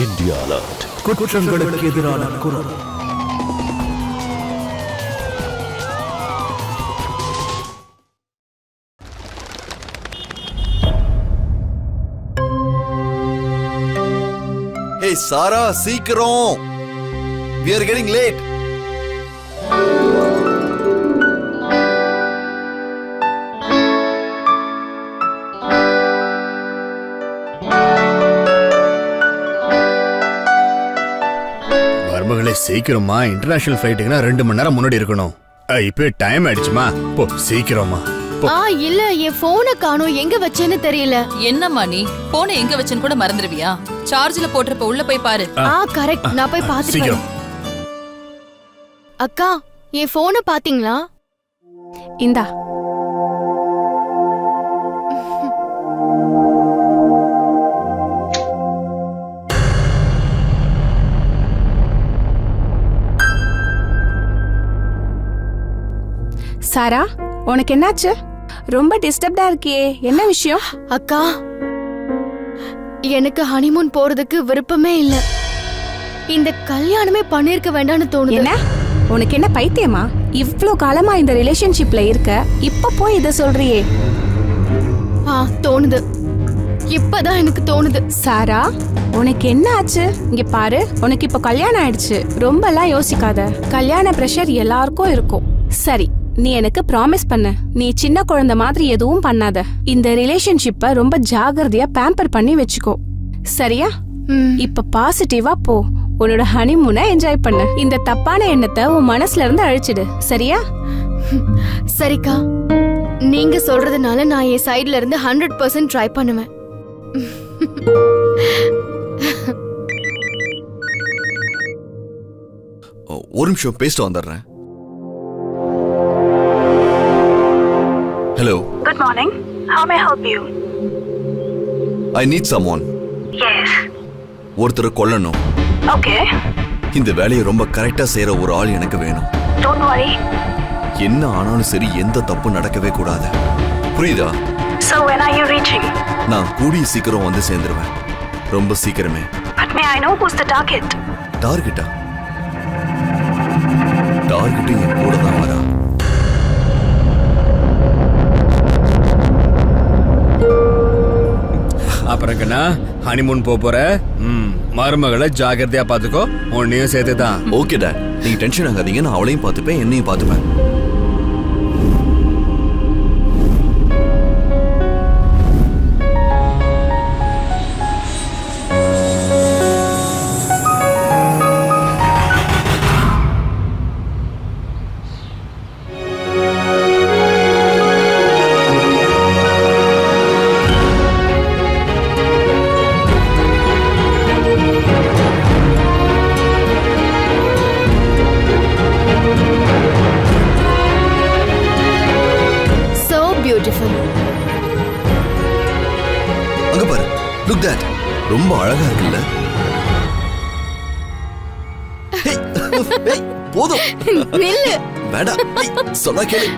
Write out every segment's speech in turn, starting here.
India alert. குற்றங்களுக்கு எதிரான குரல். Hey Sara, சீக்கிரம். We are getting late. மருமகளே சீக்கிரமா, இன்டர்நேஷனல் ஃபிளைட்டுக்குனா 2 மணி நேரம் முன்னாடி இருக்கணும். இப்போ டைம் ஆயிடுச்சுமா, போ சீக்கிரமா. இல்ல என் போனை காணோம், எங்க வச்சேன்னு தெரியல. என்னம்மா நீ போனை எங்க வச்சேன்னு கூட மறந்துடுவியா? சார்ஜ்ல போட்டுறப்ப உள்ள போய் பாரு. கரெக்ட், நான் போய் பாத்துட்டு சீக்கிரம். அக்கா, என் போனை பாத்தீங்களா? இந்தா. சாரா, உனக்கு என்னாச்சு? ரொம்ப டிஸ்டர்ப்டா இருக்கியே, என்ன விஷயம்? அக்கா, எனக்கு ஹனிமூன் போறதுக்கு விருப்பமே இல்ல. இந்த கல்யாணமே பண்ணிருக்க வேண்டாம்னு தோணுது. என்ன உனக்கு என்ன பைத்தியமா? இவ்ளோ காலமா இந்த ரிலேஷன்ஷிப்ல இருக்க, இப்ப போய் இத சொல்றியே? தோணுது, இப்பதான் எனக்கு தோணுது. சாரா, உனக்கு என்ன ஆச்சு? இங்க பாரு, உனக்கு இப்ப கல்யாணம் ஆயிடுச்சு. ரொம்ப எல்லாம் யோசிக்காத. கல்யாண பிரஷர் எல்லாருக்கும் இருக்கும். சரி, நீ எனக்கு ப்ராமிஸ் பண்ண, நீ சின்ன குழந்தை மாதிரி எதுவும் பண்ணாத. இந்த ரிலேஷன்ஷிப்ப ரொம்ப ஜாகிரதையா பேம்பர் பண்ணி வச்சுக்கோ, சரியா? இப்ப பாசிட்டிவா போ, உன்னோட ஹனிமூனை என்ஜாய் பண்ணு. இந்த தப்பான எண்ணத்தை உன் மனசுல இருந்து அழிச்சிடு, சரியா? சரிக்கா, நீங்க சொல்றதுனால நான் என் சைடுல இருந்து 100% ட்ரை பண்ணுவேன். ஒரு நிமிஷம் பேசிட்டு வந்துடுறேன். Hello. Good morning. How may I help you? I need someone. Yes. ஒருத்தரை கொல்லணும். Okay. இந்த வேலையை ரொம்ப கரெக்டா செய்யற ஒரு ஆள் எனக்கு வேணும். Don't worry. என்ன ஆனாலும் சரி, எந்த தப்பு நடக்கவே கூடாது. புரியுதா? So when are you reaching? நான் கூடிய சீக்கிரம் வந்து சேர்ந்துருவேன். ரொம்ப சீக்கிரமே. But may I know who's the target? டார்கெட்டா? டார்கெட் என் கூட தான் வரா. அப்புறம்னா ஹனிமூன் போற மருமகளை ஜாகிரதையா பாத்துக்கோ, உன்னையும் சேர்த்துதான். ஓகேடா, நீங்க டென்ஷன் ஆகாதீங்க. நான் அவளையும் பார்த்துப்பேன், என்னையும் பார்த்துப்பேன். அங்க பாரு, look that. ரொம்ப அழகா இருக்குல்ல? போதும், நில்லு. வேண்டாம், சொன்னா கேளு.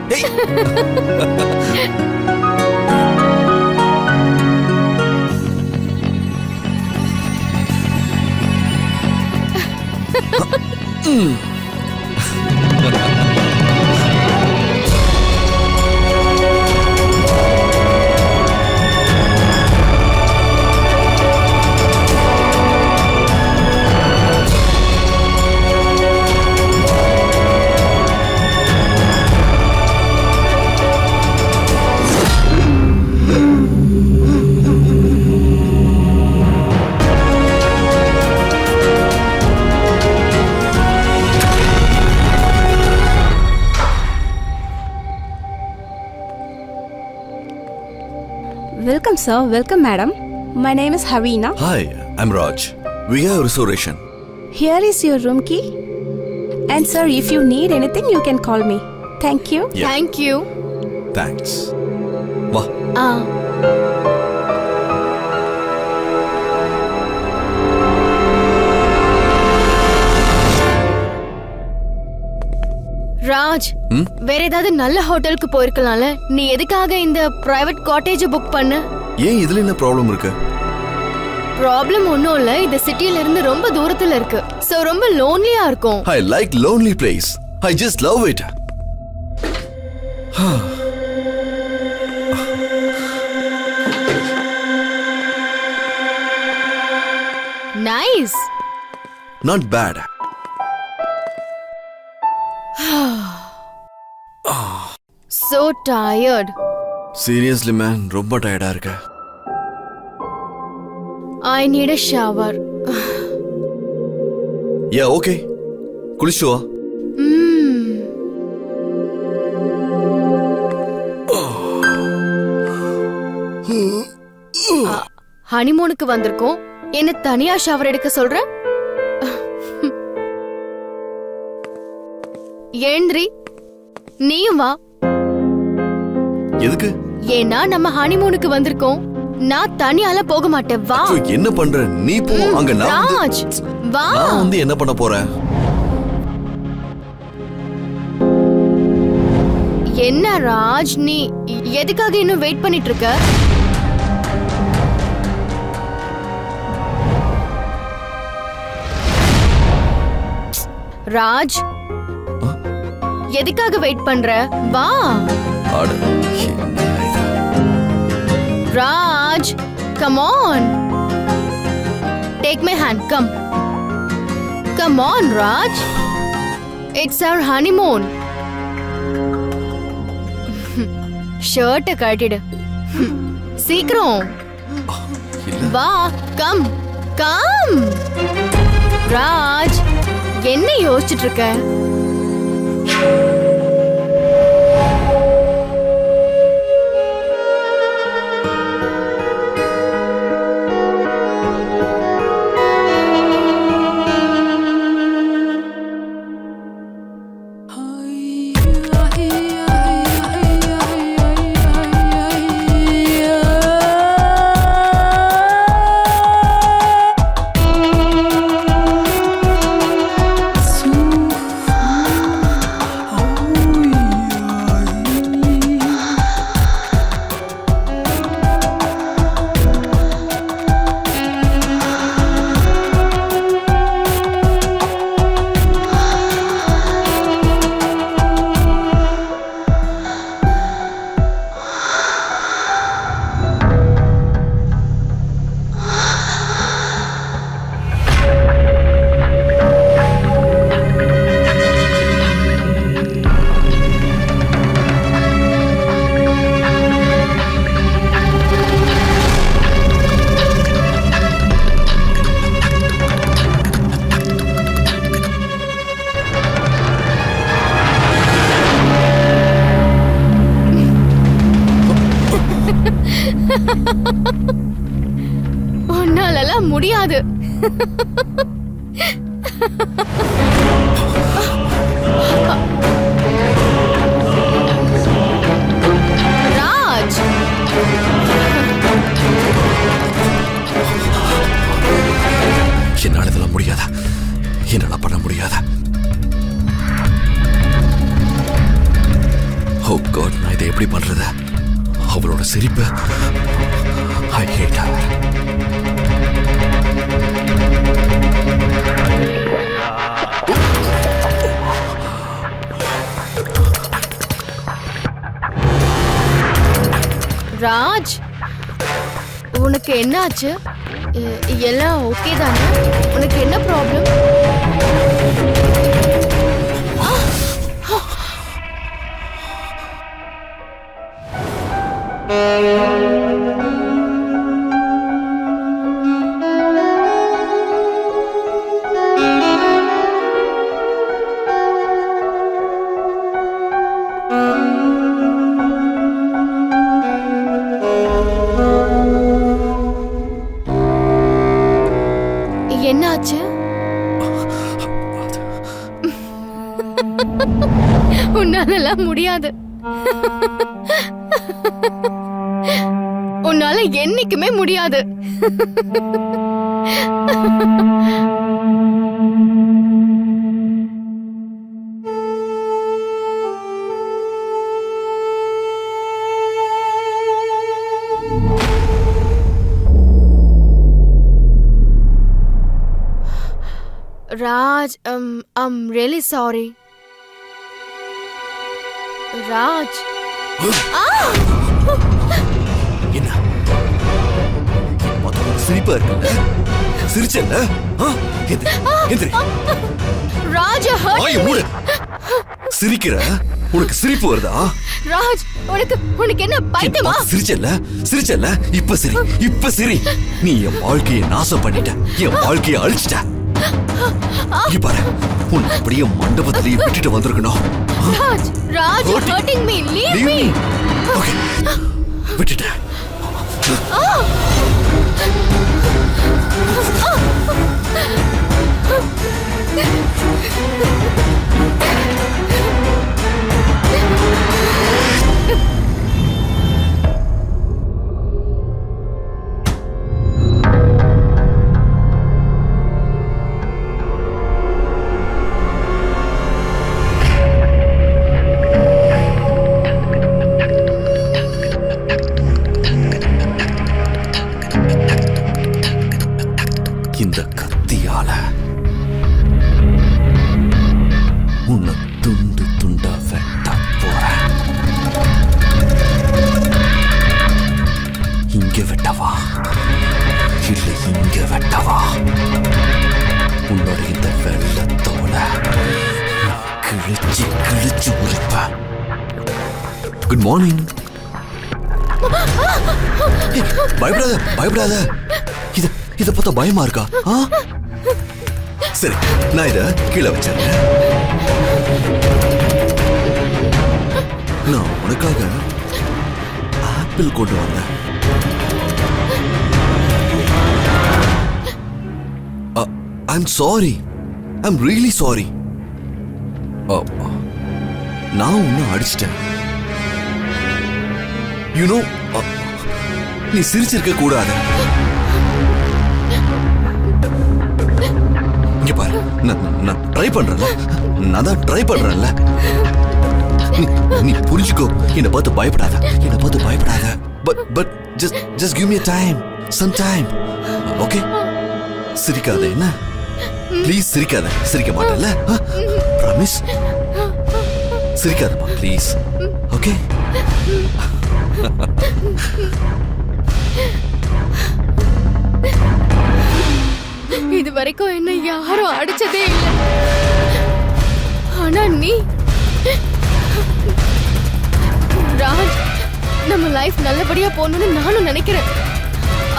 Welcome sir, welcome madam. My name is Harina. Hi, I'm Raj. We have a reservation. Here is your room key. And sir, if you need anything, you can call me. Thank you. Yeah. Thank you. Thanks. வா. ராஜ், வேற ஏதாவது நல்ல ஹோட்டலுக்கு போயிருக்கலாம்ல. நீ எதுக்காக இந்த private cottage book பண்ண? ஏன் இதுல என்ன ப்ராப்ளம் இருக்கு? ப்ராப்ளம் ஒண்ணும் இல்ல, இது சிட்டில இருந்து ரொம்ப தூரத்துல இருக்கு. சோ ரொம்ப லோன்லியா இருக்கும். I like lonely place. I just love it. Nice. Not bad. So tired. Seriously man, ரொம்ப டயர்டா இருக்க. I need a shower. Yeah, okay. குளிச்சு வா. ஹனிமூனுக்கு வந்திருக்கோம், என்ன தனியா ஷவர் எடுக்க சொல்ற? எழுந்திரி, நீயும் வா. எதுக்கு? ஏன்னா நம்ம ஹனிமூனுக்கு வந்திருக்கோம், நான் தனியால போக மாட்டேன். வா. ஐயோ, என்ன பண்ற நீ? போ அங்க. ராஜ் வா. நான் வந்து என்ன பண்ண போறேன்? என்ன ராஜ், நீ எதுக்காக இன்னும் வெயிட் பண்ணிட்டு இருக்க? ராஜ், எதுக்காக வெயிட் பண்ற? வா. அட, என்ன இது? Raj, come on. Take my hand, come. Come on, Raj. It's our honeymoon. ஷர்ட்டை கட்டிடு. சீக்கிரம் வா. Come come. ராஜ், என்ன யோசிச்சுட்டு இருக்க? உன்னாலலாம் முடியாது. ராஜ், என்னால இதெல்லாம் முடியாதா? என்னால பண்ண முடியாதா? ஓ காட், நான் இதை எப்படி பண்றது? அவளோட சிரிப்பு. I hate her. ராஜ், உனக்கு என்ன ஆச்சு? எல்லாம் ஓகே தானே? உனக்கு என்ன ப்ராப்ளம்? என்னாச்சு? உன்னாலலாம் முடியாது. உன்னால என்னைக்குமே முடியாது. Raj I'm really sorry. Raj என்ன மொத்தம் சிரிப்பா இருக்குல்ல? சிரிச்சல்ல? எந்திரி. ராஜ் வாயை மூடு. சிரிக்கிற? உனக்கு சிரிப்பு வருதா? ராஜ் உனக்கு என்ன பைத்தியமா? சிரிச்சல்ல? இப்ப சிரி. நீ என் வாழ்க்கையை நாசம் பண்ணிட்ட. என் வாழ்க்கையை அழிச்சிட்ட. இங்க பாரு, உன்னை அப்படியே மண்டபத்திலேயே விட்டுட்டு வந்திருக்கணும். Raj hurting me. Leave me. Okay, விட்டுட்டேன். இந்த கத்தியால உன்னை துண்டு துண்டா வெட்ட போறேன். இங்க வெட்டவா இல்ல இங்க வெட்டவா? உன்னோட இந்த வெள்ளத்தோட கிழிச்சு உரிப்பேன். Good morning. பயப்படாத. இத பார்த்தா பயமா இருக்கா? சரி, நான் இத கீழே வச்சிருக்கேன். நான் உனக்காக ஆப்பிள் கொண்டு வந்தேன். I'm sorry. I'm really sorry. நான் உன்னை அடிச்சிட்டேன். யூனோ, நீ சிரிச்சிருக்க கூடாது. இங்க பாரு, நான் ட்ரை பண்றேன்ல. நான் தான் ட்ரை பண்றேன்ல. நீ புரிஞ்சுக்கோ. என்னை பார்த்து பயப்படாத. But just give me a time, some time. Okay? சிரிக்காத. என்ன ப்ளீஸ் சிரிக்காத. சிரிக்க மாட்டேன்ல? ப்ராமிஸ். சிரிக்காதப்பா ப்ளீஸ். ஓகே? இது வரைக்கும் என்ன யாரும் அடிச்சதே இல்லை. ஆனா நீ ராஜ், நம்ம லைஃப் நல்லபடியா போகணும்னு நானும் நினைக்கிறேன்.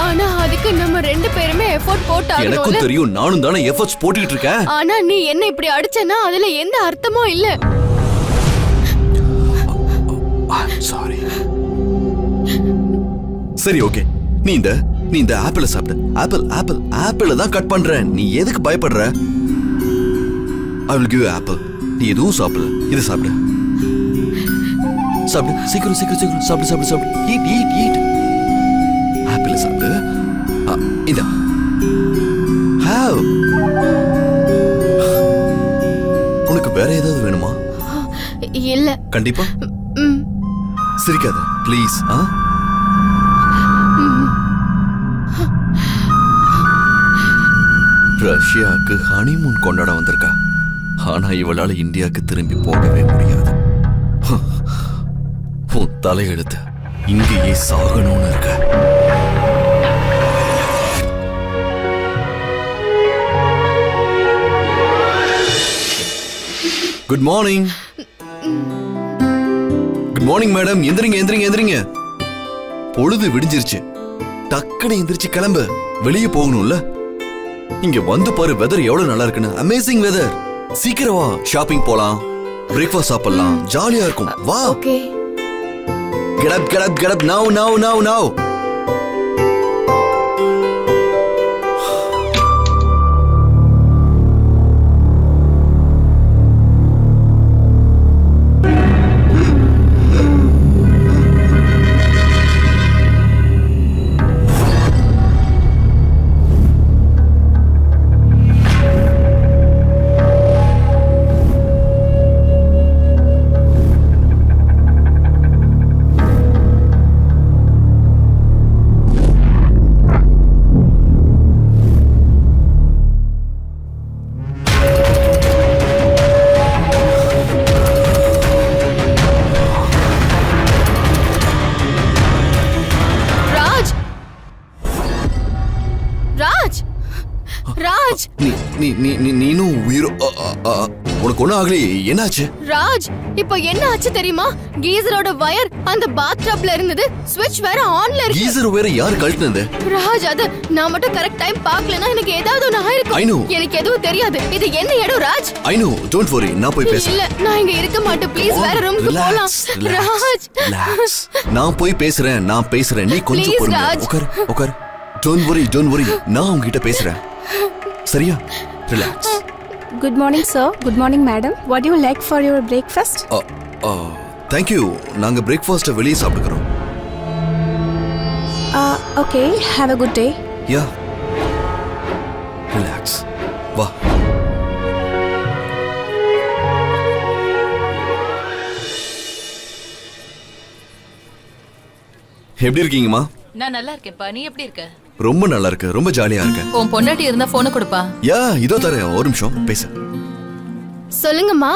ஆனா அதுக்கு நம்ம 2 பேருமே எஃபோர்ட் போட்டாகணும். எனக்கும் தெரியும், நானும் தானே எஃபோர்ட்ஸ் போட்டுக்கிட்டு இருக்கேன். ஆனா நீ என்ன இப்படி அடிச்சனா அதுல எந்த அர்த்தமும் இல்ல. சாரி. சரி, ஓகே. நீ இந்த ஆப்பிள சாப்பிடு. ஆப்பிள தான் கட் பண்றேன். நீ எதுக்கு பயப்படுற? I will give you apple. நீ எதுவும் சாப்பிடல. இது சாப்பிடு. சீக்கிரம் சாப்பிடு. ஈட். ஆப்பிள சாப்பிடு. இந்த உனக்கு வேற ஏதாவது வேணுமா? இல்ல. கண்டிப்பா. சிரிக்காத ப்ளீஸ். ரஷ்யாவுக்கு ஹனிமூன் கொண்டாட வந்திருக்கா. ஆனா இவளால இந்தியாவுக்கு திரும்பி போகவே முடியாது. உன் தலையெழுத்து இங்கேயே சாகணும்னு இருக்க. Good morning. Good morning madam. எந்திரிங்க. பொழுது விடிஞ்சிருச்சு. டக்குன்னு எந்திரிச்சு கிளம்பு. வெளியே போகணும்ல. இங்க வந்து பாரு, வெதர் எவ்வளவு நல்லா இருக்குன்னு. Amazing weather. சீக்கிரம் வா, ஷாப்பிங் போலாம், பிரேக்ஃபாஸ்ட் சாப்பிடலாம், ஜாலியா இருக்கும். வா. Okay. Get up now. Raj நீ நீ நீ நீ நீனும் உயிரோ உனக்கு ஒண்ணும் ஆகலையே, என்னாச்சு? ராஜ் இப்போ என்ன ஆச்சு தெரியுமா? கீசரோட வயர் அந்த பாத்டப்ல இருந்தது, ஸ்விட்ச் வேற ஆன்ல இருக்கு. கீசர் வேற யார் கழட்டினது? ராஜ் அது நான் மட்டும் கரெக்ட் டைம் பார்க்கலனா எனக்கு ஏதாவது ஒன்னு I know. ஆயிருக்கும். எனக்கு எதுவும் தெரியாது. இது என்ன இடம் Raj? I know, don't worry, நான் போய் பேசுறேன். இல்ல நான் இங்க இருக்க மாட்டேன். ப்ளீஸ் வேற ரூமுக்கு போலாம். ராஜ் நான் போய் பேசுறேன், நீ கொஞ்சம் Please, பொறுங்க. ராஜ். உட்கார். டோன்ட் வரி, நான் உன்கிட்ட பேசுறேன். சரியா? Relax. Good morning sir. Good morning madam. What you like for your breakfast? Thank you. நாங்க பிரேக்ஃபாஸ்ட் வெளியே சாப்பிட்டுக்கிறோம். Okay, have a good day. Yeah, relax. வா. எப்படி இருக்கீங்கம்மா? நான் நல்லா இருக்கேன்ப்பா, நீ எப்படி இருக்க? ரொம்ப நல்லா இருக்கு, ரொம்ப ஜாலியா இருக்கு. உன் பொண்டாட்டி இருந்தா போனை கொடுப்பா. யா, இதோ தரேன், ஒரு நிமிஷம் பேசு. சொல்லுங்கம்மா.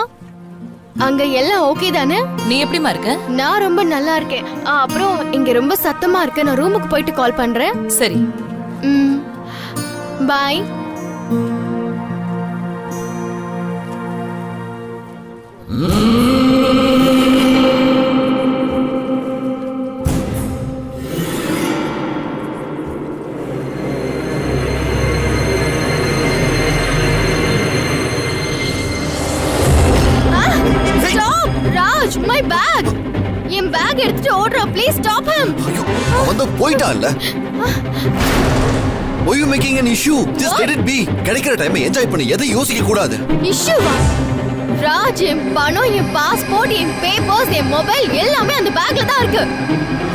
அங்க எல்லாம் ஓகே தானே? நீ எப்படிமா இருக்க? நான் ரொம்ப நல்லா இருக்கேன். அப்புறம் இங்க ரொம்ப சத்தமா இருக்கு. நான் ரூமுக்கு போயிட்டு கால் பண்றேன். சரி. Bye. Stop! Raj, my bag! என் பேக் எடுத்துட்டு ஓடுறா. Please stop him. ஐயோ, அவன் தான் போயிட்டான்ல. Why you making an issue? Just let it be. கிடைக்கிற டைம் என்ஜாய் பண்ணு, எதை யோசிக்க கூடாது. இஷ்யூவா? ராஜ், என் பணம், என் பாஸ்போர்ட், என் பேப்பர்ஸ், என் மொபைல் எல்லாமே அந்த பேக்ல தான் இருக்கு.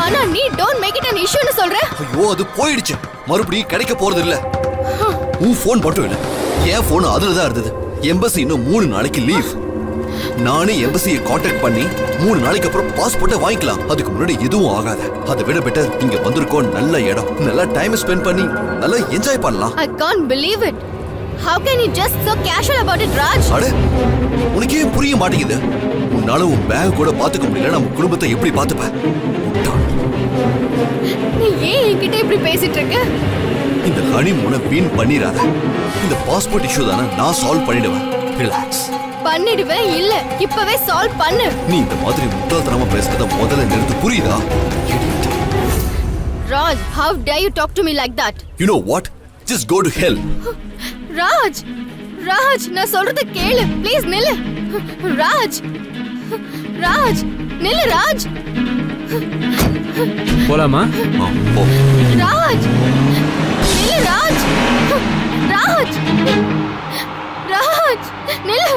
ஆனா நீ டோன்ட் மேக் இட் an issueன்னு சொல்ற. ஐயோ, அது போயிடுச்சு, மறுபடியும் கிடைக்க போறது இல்ல. உன் போன் மட்டும் இல்ல, என் போன் அதுல தான் இருந்தது. எம்பசி இன்னும் 3 நாளைக்கு லீவ். நானே எம்பசியை கான்டாக்ட் பண்ணி 3 நாளைக்கு அப்புறம் பாஸ்போர்ட்டை வாங்கிக்கலாம். அதுக்கு முன்னாடி எதுவும் ஆகாத. அதை விட பெட்டர் இங்க வந்திருக்கோம், நல்ல இடம், நல்லா டைம் ஸ்பெண்ட் பண்ணி நல்லா என்ஜாய் பண்ணலாம். I can't believe it. How can you just so casual about it, Raj? அட, உனக்கே புரிய மாட்டேங்குது. உன்னால உன் பேக் கூட பாத்துக்க முடியல, நம்ம குடும்பத்தை எப்படி பாத்துப்ப? நீ ஏன் என்கிட்ட இப்படி பேசிட்டு இருக்க? இந்த ஹனிமூனை வீண் பண்ணிராத. இந்த பாஸ்போர்ட் இஷ்யூ தானே நான் சால்வ் பண்ணிடுவேன். ரிலாக்ஸ். பண்ணிடுவேன். இல்ல இப்பவே சால்வ் பண்ணு. நீ இந்த மாதிரி முட்டாள்தனமா பேசுறத முதல்ல நிறுத்து, புரியுதா? Raj, how dare you talk to me like that? You know what? Just go to hell. Raj, நான் சொல்றத கேளு. ப்ளீஸ் நில்லு. Raj, நில்லு ராஜ். போலாமா? போ. ராஜ், நில்லு ராஜ். ராஜ், நில்லு.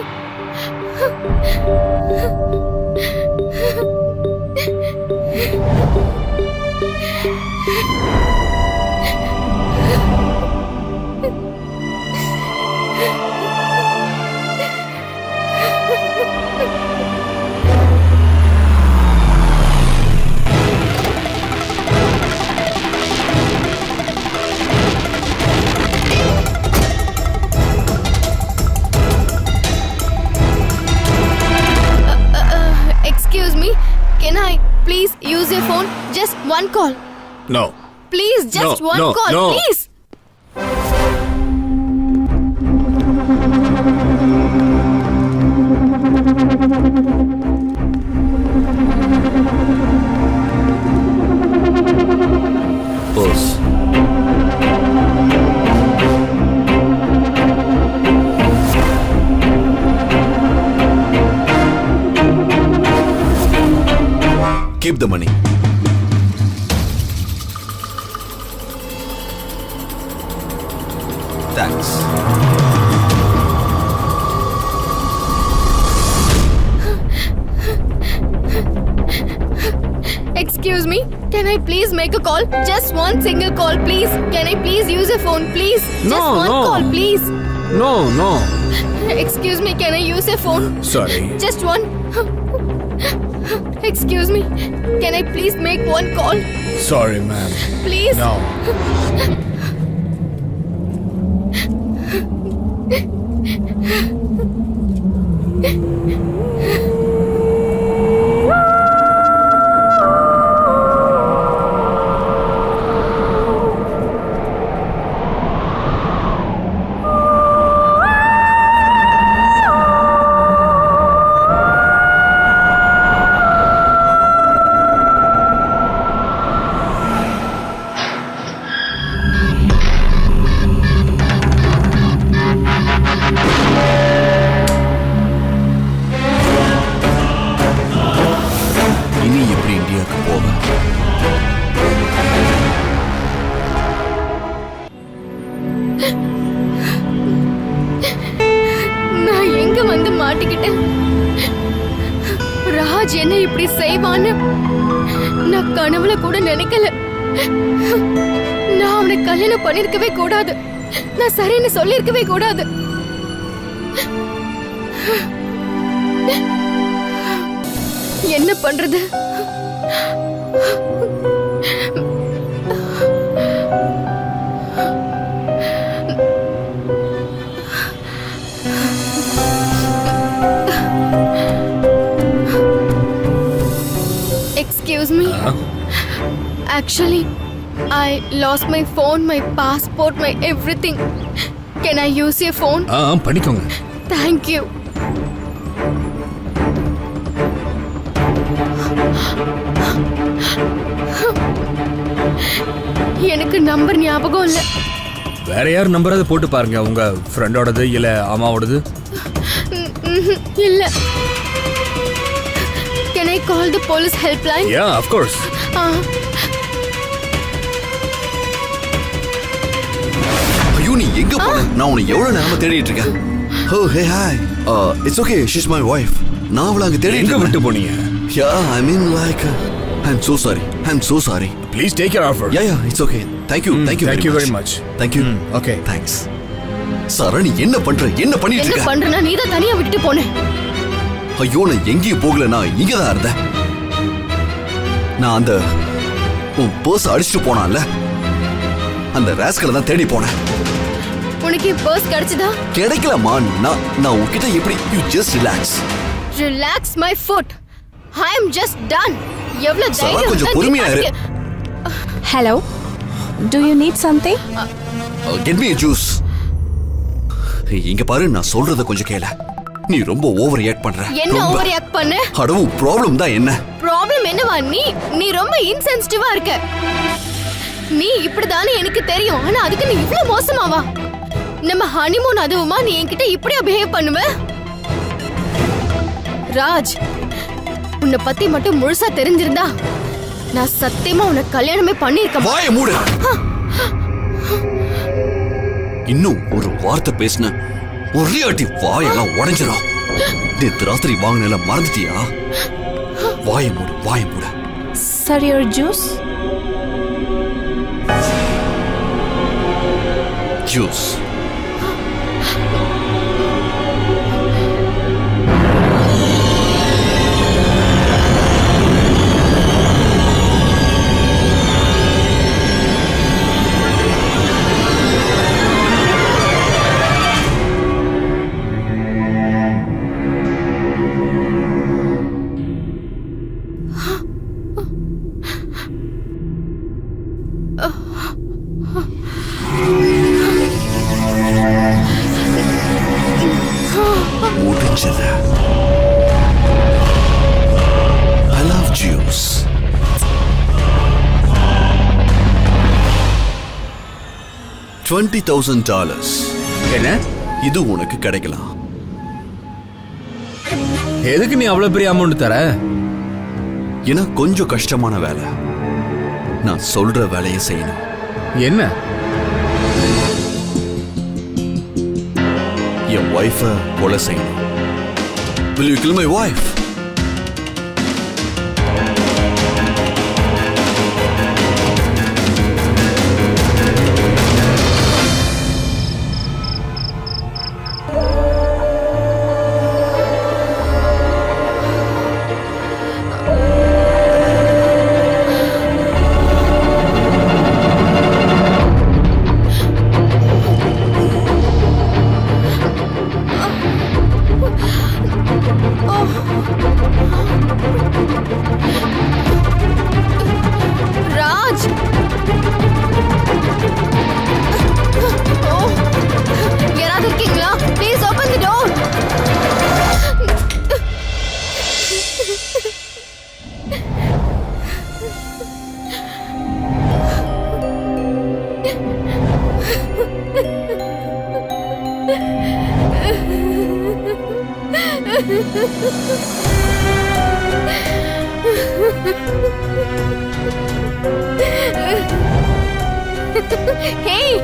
Excuse me, can I please use your phone? Just one call. No. Please, just No, one no, call, no. please. Boss. Keep the money. Thanks. Excuse me, can I please make a call? Just one single call, please. Can I please use a phone, please? Just No, one no. call, please. No. Excuse me, can I use a phone? Sorry. Just one. Excuse me, can I please make one call? Sorry, ma'am. Please. No. நான் எங்க வந்து மாட்டிக்கிட்டேன்? ராஜ் என்ன இப்படி செய்வான்னு நான் கனவுல கூட நினைக்கல. நான் அவனை கல்யாணம் பண்ணிருக்கவே கூடாது. நான் சரின்னு சொல்லிருக்கவே கூடாது. என்ன பண்றது? Excuse me. Actually, I lost my phone, my passport, my everything. Can I use your phone? பண்ணிக்கோங்க. Thank you. எனக்கு நம்பர் ஞாபகம் இல்ல. வேற யார் நம்பராவது போட்டு பாருங்க, உங்க ஃப்ரெண்டோடது இல்ல அம்மாவோடது. இல்ல. Can I call the police helpline? Yeah, of course. ஐயோ நீ எங்க போன? நான் உன்னை எவ்வளவு நேரமா தேடிட்டு இருக்கேன். Oh hey hi. It's okay. She's my wife. நான் அவளை அங்க தேடிட்டு எங்க விட்டு போனீங்க? Yeah, I mean like I'm so sorry. I'm so sorry. Please take your offer. Yeah, it's okay. Thank you. Thank you very much. Thank you. Okay. Thanks. சரணி என்ன பண்ற? என்ன பண்ணிட்டு என்ன இருக்க? பண்றனா? நீ தான் தனியா விட்டுட்டு போனே. ஐயோ நான் எங்கேயும் போகல, நான் இங்க தான் இருந்தேன். நான் அந்த உன் பர்ஸ் அடிச்சுட்டு போனான்ல, அந்த ராஸ்கலை தான் தேடி போனேன். உனக்கு பர்ஸ் கிடைச்சதா? கிடைக்கலமா. நான் உன்கிட்ட எப்படி? You just relax. Relax my foot. I am just done. எவ்வளவு தைரியம்? கொஞ்சம் பொறுமையா இரு. Hello, do you need something? Get me a juice. இங்க பாரு, நான் சொல்றத கொஞ்சம் கேள. நீ ரொம்ப ஓவர் ரியாக்ட் பண்ற. என்ன ஓவர் ரியாக்ட் பண்ண? அடவு ப்ராப்ளம் தான் என்ன? ப்ராப்ளம் என்னவா? நீ ரொம்ப இன்சென்சிட்டிவா இருக்க. நீ இப்படிதானே எனக்கு தெரியும். ஆனா அதுக்கு நீ இவ்ளோ மோசமாவா? நம்ம ஹனிமூன் அதுவுமா நீ என்கிட்ட இப்படியா பிஹேவ் பண்ணுவ? ராஜ், உன்னை பத்தி மட்டும் முழுசா தெரிஞ்சிருந்தா நான் சத்தியமா உன்னை கல்யாணமே பண்ணிருக்க. வாயை மூடு. இன்னும் ஒரு வார்த்தை பேசின ஒரே அடி வாயெல்லாம் உடைஞ்சிடும். நேத்து ராத்திரி வாங்கின மறந்துட்டியா? வாயை மூடு, வாயை மூடு. Sir, your juice? Juice. முடிஞ்சது. I love juice. $20,000. என்ன? இது உனக்கு கிடைக்கலாம். எதுக்கு நீ அவ்வளவு பெரிய அமௌண்ட் தர? ஏன்னா கொஞ்சம் கஷ்டமான வேலை. நான் சொல்ற வேலையை செய்யணும். என்ன? என் வைஃபை கொலை செய்யணும். Will you kill my wife? Raj, யாராவது இருக்கீங்களா? Please open the door. Hey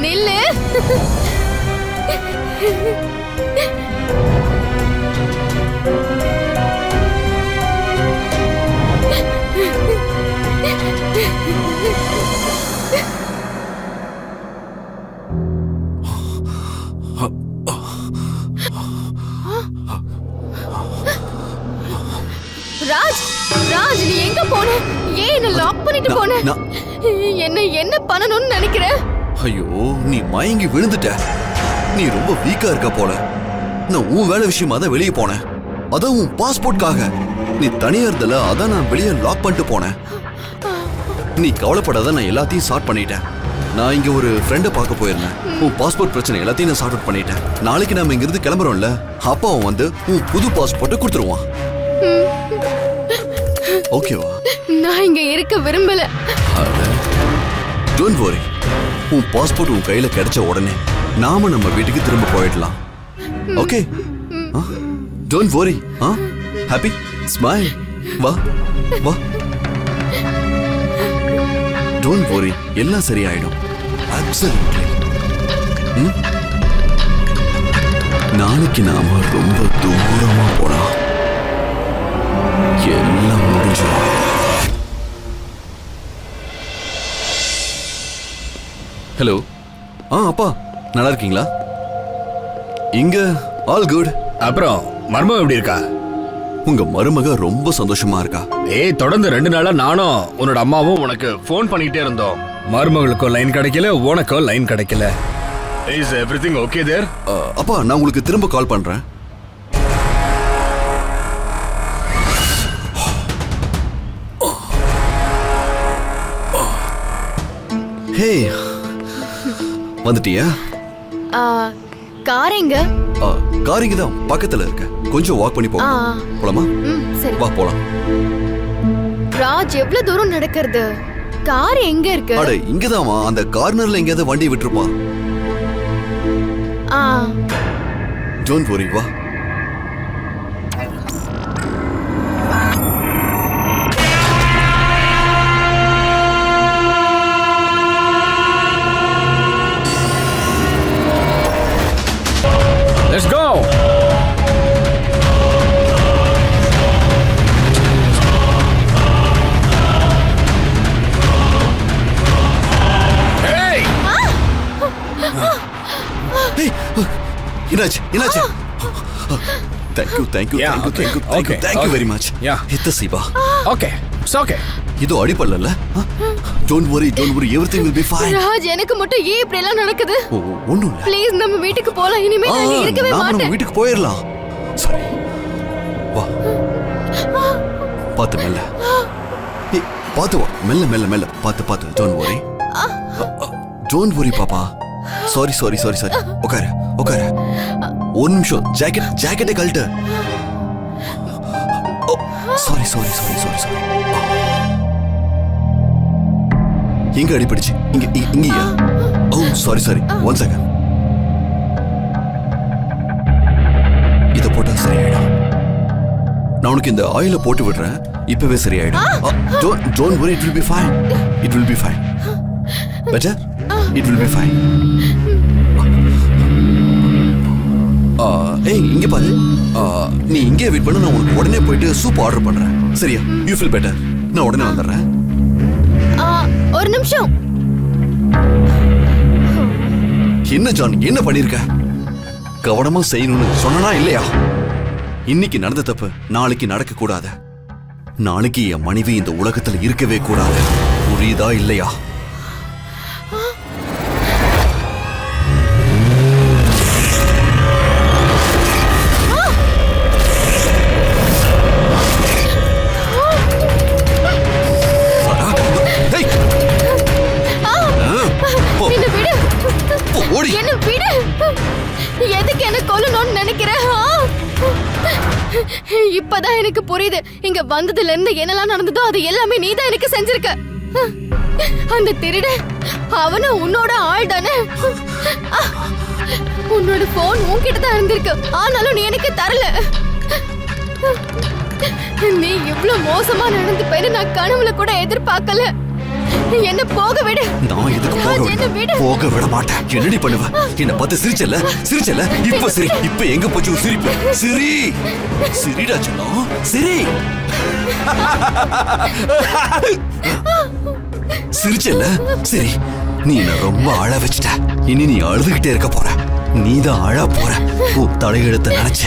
நில்லு. ராஜ், ராஜ் நீ எங்க போன? ஏன் என்ன லாக் பண்ணிட்டு போன? என்ன பண்ணணும்னு நினைக்கிற? ஐயோ, நீ மயங்கி விழுந்துட்ட. நீ ரொம்ப வீக்கா இருக்க போல. நான் உன் வேலை விஷயமா தான் வெளியே போனேன். அதான் உன் பாஸ்போர்ட்காக. நீ தனியா இருந்தல, அதான் நான் வெளியே லாக் பண்ணிட்டு போனேன். நீ கவலைப்படாத, நான் எல்லாத்தையும் சார்ட் பண்ணிட்டேன். நான் இங்க ஒரு ஃப்ரெண்டை பார்க்க போயிருந்தேன். உன் பாஸ்போர்ட் பிரச்சனை எல்லாத்தையும் நான் சார்ட் அவுட் பண்ணிட்டேன். நாளைக்கு நாம இங்க இருந்து கிளம்புறோம்ல, அப்பா அவன் வந்து உன் புது பாஸ்போர்ட்டை கொடுத்துருவான். ஓகேவா? நான் இங்க இருக்க விரும்பல. Don't worry. உன் பாஸ்போர்ட் உன் கையில கிடைச்ச உடனே நாம நம்ம வீட்டுக்கு திரும்ப போயிடலாம். Okay? Don't worry. Happy smile. வா வா. டோன்ட் வரி, எல்லாம் சரியாயிடும். அப்சல்யூட்லி. நாளைக்கு நாம ரொம்ப தூரமா போலாம். எல்லாம் முடிஞ்சிடும். ஹலோ. அப்பா நல்லா இருக்கீங்களா? இங்க ஆல் குட். அப்புறம் மருமக எப்படி இருக்கா? உங்க மருமக ரொம்ப சந்தோஷமா இருக்கா. ஏய், தொடர்ந்து 2 நாளா நானும் உன்னோட அம்மாவும் உனக்கு ஃபோன் பண்ணிட்டே இருந்தோம். மருமகளுக்கும் லைன் கிடைக்கல, உனக்கும் லைன் கிடைக்கல. இஸ் எவ்ரிதிங் ஓகே தேர்? அப்பா நான் உங்களுக்கு திரும்ப கால் பண்றேன். ஹே, வந்துட்டியா? கார் எங்க? கார் இங்க தான் பக்கத்துல இருக்க. கொஞ்சம் வாக் பண்ணி போலாம். போலாமா? சரி வா போலாம். ராஜ் எவ்வளவு தூரம் நடக்கிறது? கார் எங்க இருக்கு? அட இங்கதாமா, அந்த கார்னர்ல எங்கயாவது வண்டி விட்டுருப்பான். டோன்ட் வரி, வா. Let's go. Hey! என்னாச்சு? என்னாச்சு? Thank you, thank you, Yeah, thank you, okay, thank you, thank you, okay, thank you okay. very much. Yeah. Hit the Siva. Okay, it's okay. இதோ அடிப்படல. Don't worry, don't worry, everything will be fine. Raj எனக்கு மட்டும் ஏன் இப்படி எல்லாம் நடக்குது? ஒண்ணும் இல்ல. Please நம்ம வீட்டுக்கு போலாம். இனிமே நான் இங்க இருக்கவே நாம நம்ம மாட்டேன். வீட்டுக்கு போயிரலாம். சரி. வா. பாத்து மெல்ல. ஏய், பாத்து வா. மெல்ல மெல்ல மெல்ல. பாத்து. Don't worry. Don't worry பாப்பா. Sorry. உட்காரு. ஒரு நிமிஷம். ஜாக்கெட்டை கழட்டு. Sorry. எங்க அடிபடிச்சு? இங்கயா? சாரி. 1 செகண்ட். இத போட்டா சரியாயிடும். நான் உனக்கு இந்த ஆயில போட்டு விடுறேன். இப்பவே சரியாயிடும். Don't worry, it will be fine. Better? It will be fine. ஏய், இங்க பாரு. நீ இங்கே வெயிட் பண்ணு. நான் உனக்கு உடனே போயிட்டு சூப் ஆர்டர் பண்றேன். சரியா? You feel better. நான் உடனே வந்துடுறேன். ஒரு நிமிஷம். என்ன ஜான், என்ன பண்ணிருக்க? கவனமா செய்யணும்னு சொன்னா இல்லையா? இன்னைக்கு நடந்த தப்பு நாளைக்கு நடக்க கூடாது. நாளைக்கு என் மனைவி இந்த உலகத்துல இருக்கவே கூடாது. புரியுதா இல்லையா? என்ன விடு. எதுக்கு என்ன கொல்லணும்னு நினைக்கிற? இப்பதான் எனக்கு புரியுது. இங்க வந்ததுல இருந்து என்னெல்லாம் நடந்ததோ அது எல்லாமே நீதான் எனக்கு செஞ்சிருக்க. அந்த திருட அவனும் உன்னோட ஆள் தானே. உன்னோட போன் உன்கிட்ட தான் இருந்திருக்கு. ஆனாலும் நீ எனக்கு தரல. நீ இவ்ளோ மோசமா நடந்துப்பேன்னு நான் கனவுல கூட எதிர்பார்க்கல. என்ன போக விடு. நான் எதுக்கு ராஜ், என்ன விடு. போக விட மாட்டேன். என்னடி பண்ணுவ? என்ன பார்த்து சிரிச்சல சிரிச்சல. இப்ப சிரி. இப்ப எங்க போச்சு உன் சிரிப்பு? சிரி சிரிடா சொன்னோம். சிரி சிரிச்சல. சரி, நீ என்ன ரொம்ப அழ வச்சுட்ட. இனி நீ அழுதுகிட்டே இருக்க போற. நீதான் அழ போற. தலையெழுத்த நினைச்ச.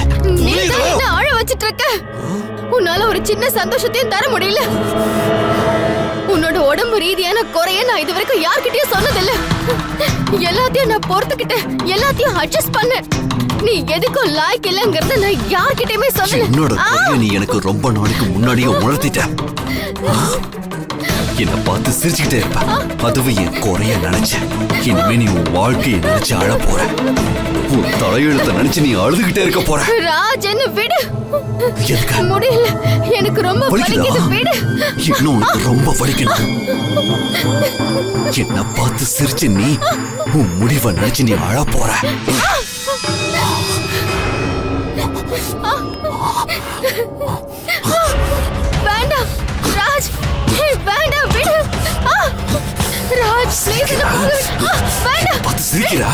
நீதான் என்ன அழ வச்சிட்டு இருக்க. உன்னால ஒரு சின்ன சந்தோஷத்தையும் தர முடியல. உன்னோட உடம்பு ரீதியான குறைய நான் இது வரைக்கும் யார்கிட்டயும் சொன்னதில்ல. எல்லாத்தையும் நான் பொறுத்துக்கிட்டேன். எல்லாத்தையும் அட்ஜஸ்ட் பண்ண. நீ எதுக்கும் லாய்க்கு இல்லங்கறத நான் யார்கிட்டயுமே சொல்லல. என்னோட குறைய நீ எனக்கு ரொம்ப நாளைக்கு முன்னாடியே உணர்த்திட்ட. என்ன பார்த்து சிரிச்சுக்கிட்டே இருப்ப. அதுவும் என் குறைய நினைச்சேன். இனிமே நீ உன் வாழ்க்கையை நினைச்சு அழ போற. உன் தலையெழுத்த நினைச்சு நீ அழுதுகிட்டே இருக்க போற. ராஜ், என்ன விடு. எதுக்கு? முடியல, எனக்கு ரொம்ப வலிக்குது. விடு. இன்னும் உனக்கு ரொம்ப வலிக்கணும். என்ன பார்த்து சிரிச்சு நீ உன் முடிவை நினைச்சு நீ அழ போற. வேண்டாம் ராஜ், வேண்டாம், விடு. ராஜ், ப்ளீஸ் என்ன போக விடு. வேண்டாம். பார்த்து சிரிக்கிறா.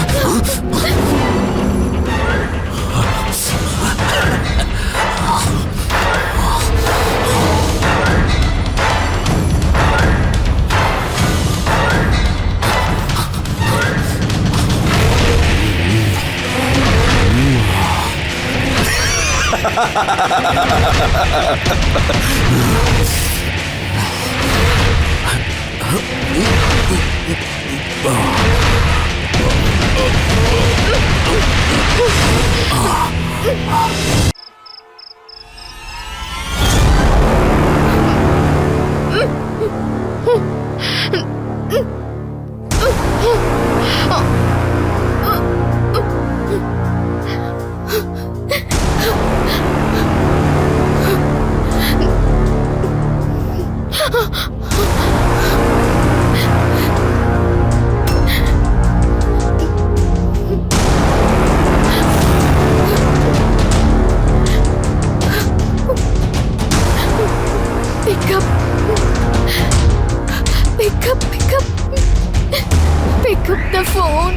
Pick up the phone.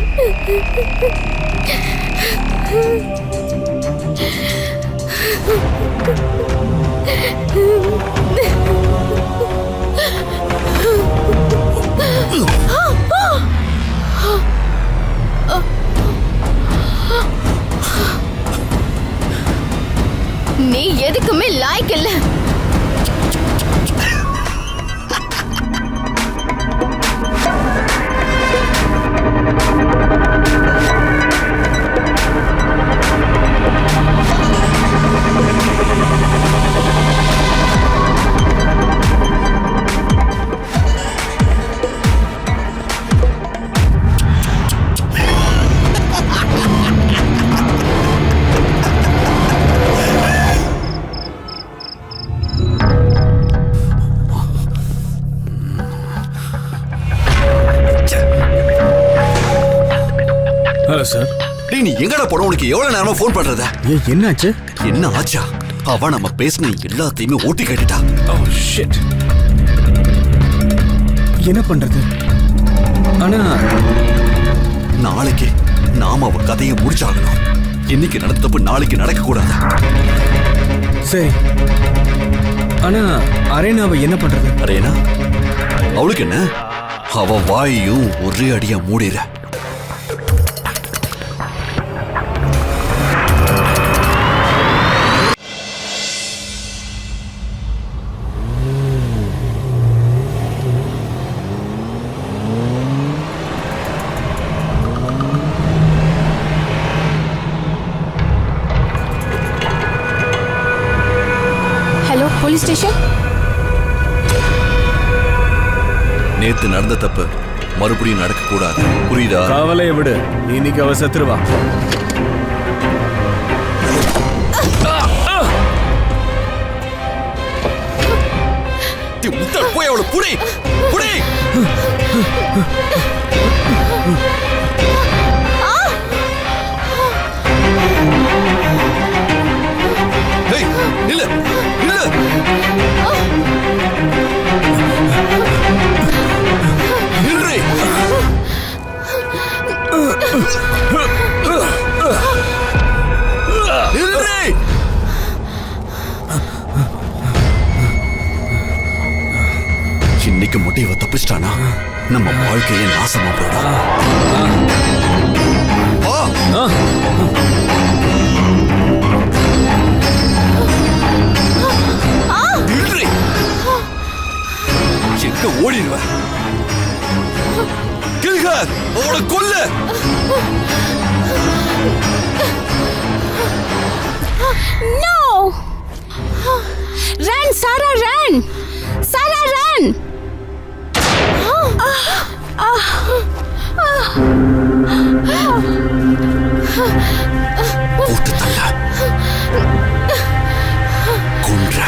நீ எதுக்குமே லாய்க்கு இல்ல. Hello sir. டேய், நீ எங்கடா போன? உனக்கு எவ்வளவு நேரமா போன் பண்றத? என்னாச்சு? என்ன ஆச்சா? அவ நம்ம பேசின எல்லாத்தையுமே ஓட்டி கேட்டுட்டா. Oh shit. என்ன பண்றது? ஆனா நாளைக்கு நாம அவ கதையை முடிச்சாகணும். இன்னைக்கு நடந்த தப்பு நாளைக்கு நடக்க கூடாது. சரி, ஆனா அரேனாவை என்ன பண்றது? அரேனா அவளுக்கு என்ன? அவ வாயையும் ஒரே அடியா மூடிற. Hello, police station. நேத்து நடந்த தப்பு மறுபடியும் நடக்க கூடாது. புரியுதா? கவலையை விடு, இன்னைக்கு அவ செத்துருவா. போய் அவளை புடி புடி. நில்லு நில்லு. நில்றி! இன்னைக்கு மட்டும் இவ தப்பிச்சிட்டானா நம்ம வாழ்க்கையே நாசமா போயிடும். நில்றி! எங்க ஓடிடுவ? கில்க அவளை கொல்ல! No! Run, Sarah, run! Sarah, run! போட்டு தள்ள கொன்ற.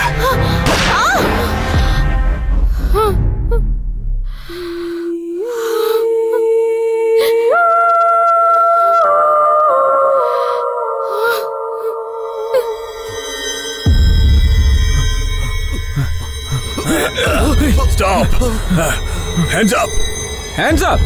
Stop! Hands up! Hands up!